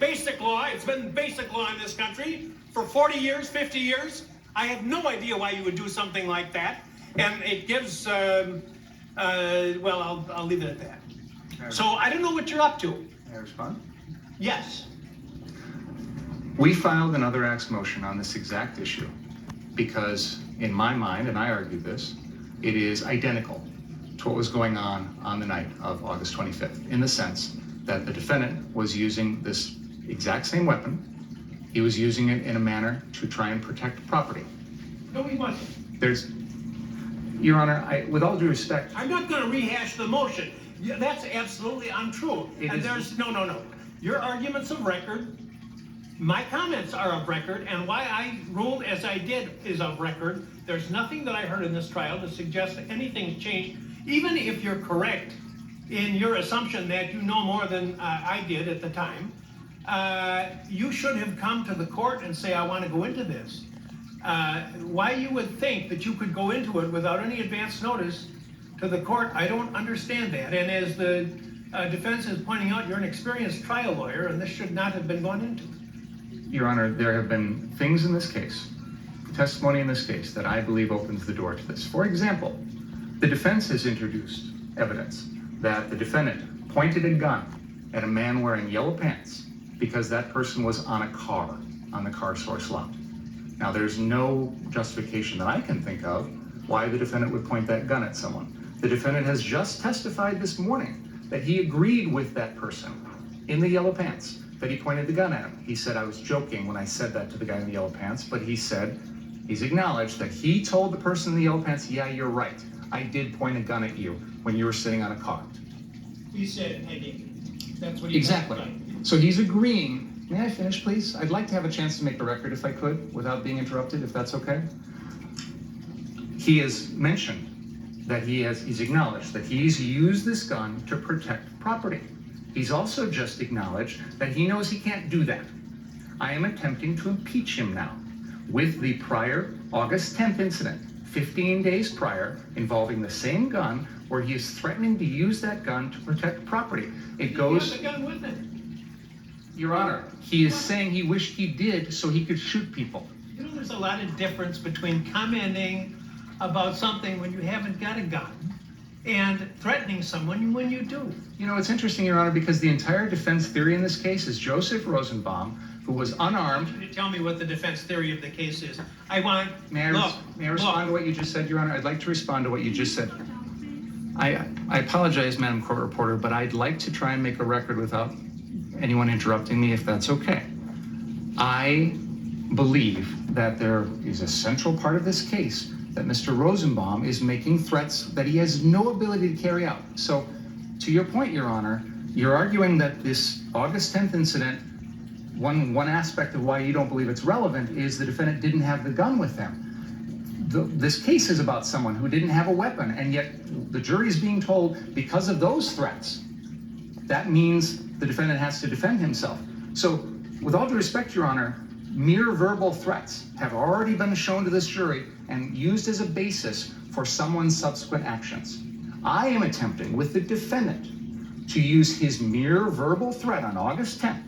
basic law. It's been basic law in this country for 40 years, 50 years. I have no idea why you would do something like that. And it gives, well, I'll leave it at that. So I don't know what you're up to. May I respond? Yes. We filed an other acts motion on this exact issue because, in my mind, and I argued this, it is identical to what was going on the night of August 25th, in the sense that the defendant was using this exact same weapon. He was using it in a manner to try and protect property. No, he wasn't. Your Honor, with all due respect, I'm not going to rehash the motion. Yeah, that's absolutely untrue. No. Your argument's of record. My comments are of record, and why I ruled as I did is of record. There's nothing that I heard in this trial to suggest that anything's changed. Even if you're correct in your assumption that you know more than I did at the time, you should have come to the court and say, I want to go into this. Why you would think that you could go into it without any advance notice to the court, I don't understand that. And as the defense is pointing out, you're an experienced trial lawyer, and this should not have been gone into. Your Honor, there have been things in this case, testimony in this case, that I believe opens the door to this. For example, the defense has introduced evidence that the defendant pointed a gun at a man wearing yellow pants because that person was on a car on the car source lot. Now, there's no justification that I can think of why the defendant would point that gun at someone. The defendant has just testified this morning that he agreed with that person in the yellow pants, that he pointed the gun at him. He said, I was joking when I said that to the guy in the yellow pants, but he said, he's acknowledged that he told the person in the yellow pants, yeah, you're right. I did point a gun at you when you were sitting on a car. He said, I did. That's what he Exactly. testified. So he's agreeing. May I finish, please? I'd like to have a chance to make the record if I could, without being interrupted, if that's okay. He has mentioned that he's acknowledged that he's used this gun to protect property. He's also just acknowledged that he knows he can't do that. I am attempting to impeach him now with the prior August 10th incident, 15 days prior, involving the same gun, where he is threatening to use that gun to protect property. It goes... He had the gun with him. Your Honor, he is saying he wished he did so he could shoot people. You know, there's a lot of difference between commenting about something when you haven't got a gun and threatening someone when you do. You know, it's interesting, Your Honor, because the entire defense theory in this case is Joseph Rosenbaum, who was unarmed. Can you tell me what the defense theory of the case is? I want... May I respond to what you just said, Your Honor? I'd like to respond to what you just said. I apologize, Madam Court Reporter, but I'd like to try and make a record without anyone interrupting me, if that's okay. I believe that there is a central part of this case that Mr. Rosenbaum is making threats that he has no ability to carry out. So, to your point, Your Honor, you're arguing that this August 10th incident, one aspect of why you don't believe it's relevant is the defendant didn't have the gun with him. This case is about someone who didn't have a weapon, and yet the jury is being told because of those threats, that means the defendant has to defend himself. So, with all due respect, Your Honor, mere verbal threats have already been shown to this jury and used as a basis for someone's subsequent actions. I am attempting with the defendant to use his mere verbal threat on August 10th,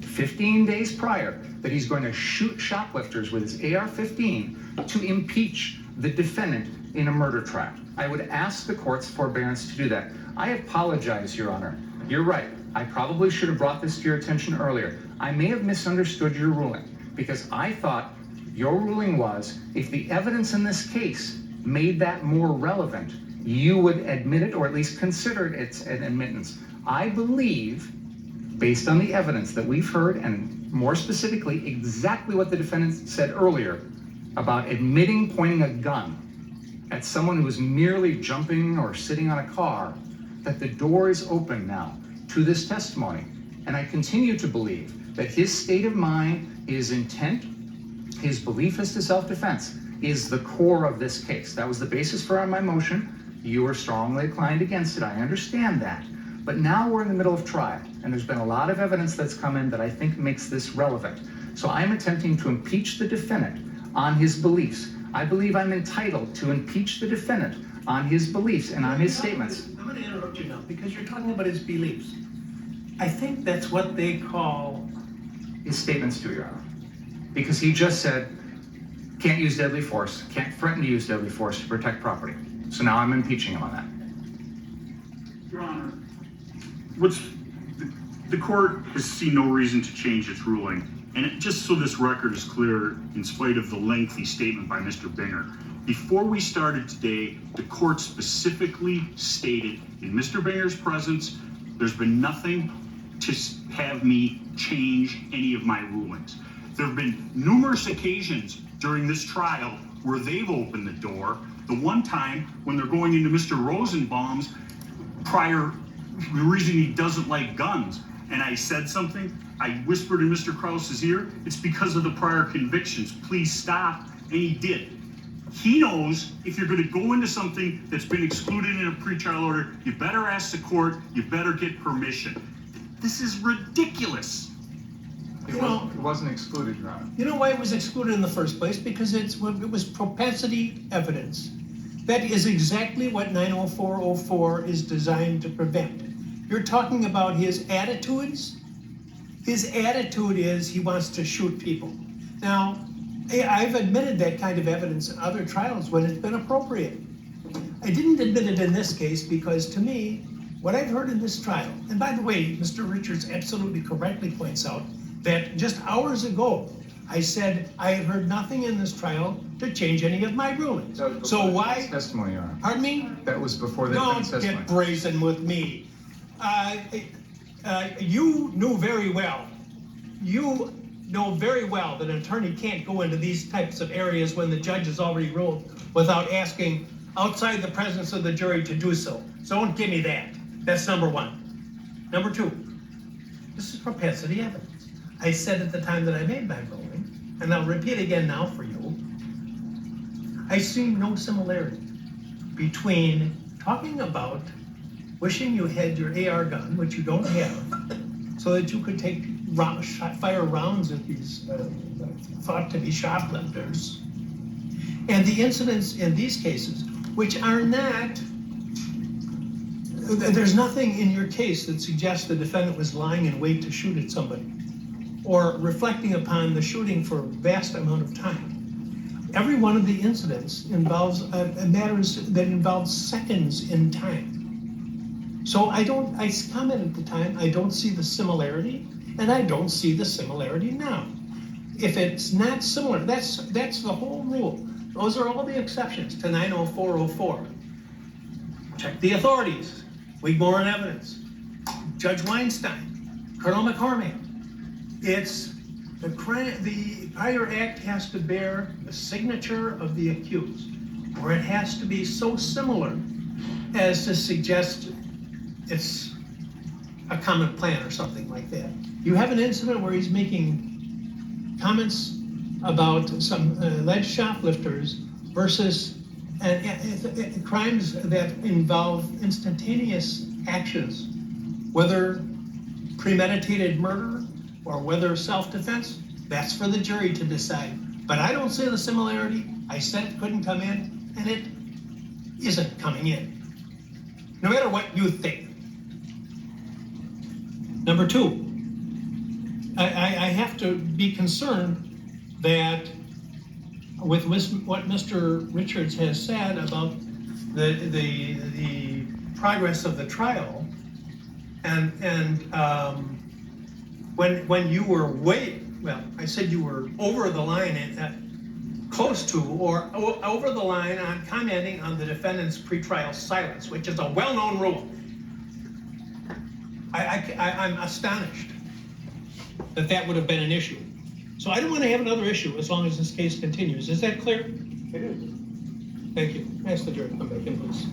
15 days prior, that he's going to shoot shoplifters with his AR-15 to impeach the defendant in a murder trial. I would ask the court's forbearance to do that. I apologize, Your Honor. You're right. I probably should have brought this to your attention earlier. I may have misunderstood your ruling because I thought your ruling was if the evidence in this case made that more relevant, you would admit it or at least consider it its an admittance. I believe, based on the evidence that we've heard, and more specifically, exactly what the defendant said earlier about admitting pointing a gun at someone who was merely jumping or sitting on a car, that the door is open now to this testimony. And I continue to believe that his state of mind, his intent, his belief as to self-defense is the core of this case. That was the basis for my motion. You were strongly inclined against it. I understand that. But now we're in the middle of trial, and there's been a lot of evidence that's come in that I think makes this relevant. So I'm attempting to impeach the defendant on his beliefs. I believe I'm entitled to impeach the defendant on his beliefs and on his statements. I'm going to interrupt you now because you're talking about his beliefs. I think that's what they call his statements do, Your Honor. Because he just said, can't use deadly force, can't threaten to use deadly force to protect property. So now I'm impeaching him on that. Your Honor, the court has seen no reason to change its ruling. And just so this record is clear, in spite of the lengthy statement by Mr. Binger, before we started today, the court specifically stated in Mr. Binger's presence, there's been nothing to have me change any of my rulings. There have been numerous occasions during this trial where they've opened the door. The one time when they're going into Mr. Rosenbaum's prior reason he doesn't like guns, and I said something, I whispered in Mr. Krause's ear, it's because of the prior convictions. Please stop, and he did. He knows if you're going to go into something that's been excluded in a pretrial order, you better ask the court, you better get permission. This is ridiculous. It wasn't excluded, Your Honor. You know why it was excluded in the first place? Because it was propensity evidence. That is exactly what 90404 is designed to prevent. You're talking about his attitudes. His attitude is he wants to shoot people. Now, I've admitted that kind of evidence in other trials when it's been appropriate. I didn't admit it in this case because, to me, what I've heard in this trial, and by the way, Mr. Richards absolutely correctly points out that just hours ago, I said I had heard nothing in this trial to change any of my rulings. So why? Testimony, Your Honor. Pardon me? That was before the defense Don't testimony. get brazen with me. You knew very well. You know very well that an attorney can't go into these types of areas when the judge has already ruled without asking outside the presence of the jury to do so. So don't give me that. That's number one. Number two, this is propensity evidence. I said at the time that I made my ruling, and I'll repeat again now for you, I see no similarity between talking about wishing you had your AR gun, which you don't have, so that you could fire rounds at these thought to be shoplifters, and the incidents in these cases, which are not, there's nothing in your case that suggests the defendant was lying in wait to shoot at somebody, or reflecting upon the shooting for a vast amount of time. Every one of the incidents involves matters that involve seconds in time. So I commented at the time, I don't see the similarity, and I don't see the similarity now. If it's not similar, that's the whole rule. Those are all the exceptions to 90404. Check the authorities, Wigmore and evidence, Judge Weinstein, Colonel McCormick. It's the prior act has to bear the signature of the accused, or it has to be so similar as to suggest it's a common plan or something like that. You have an incident where he's making comments about some alleged shoplifters versus crimes that involve instantaneous actions, whether premeditated murder or whether self-defense, that's for the jury to decide. But I don't see the similarity. I said it couldn't come in, and it isn't coming in, no matter what you think. Number two, I have to be concerned that with what Mr. Richards has said about the progress of the trial, and when you were I said you were over the line and close to or over the line on commenting on the defendant's pretrial silence, which is a well-known rule. I'm astonished that would have been an issue. So I don't want to have another issue as long as this case continues. Is that clear? It is. Thank you. Ask the jury to come back in, please.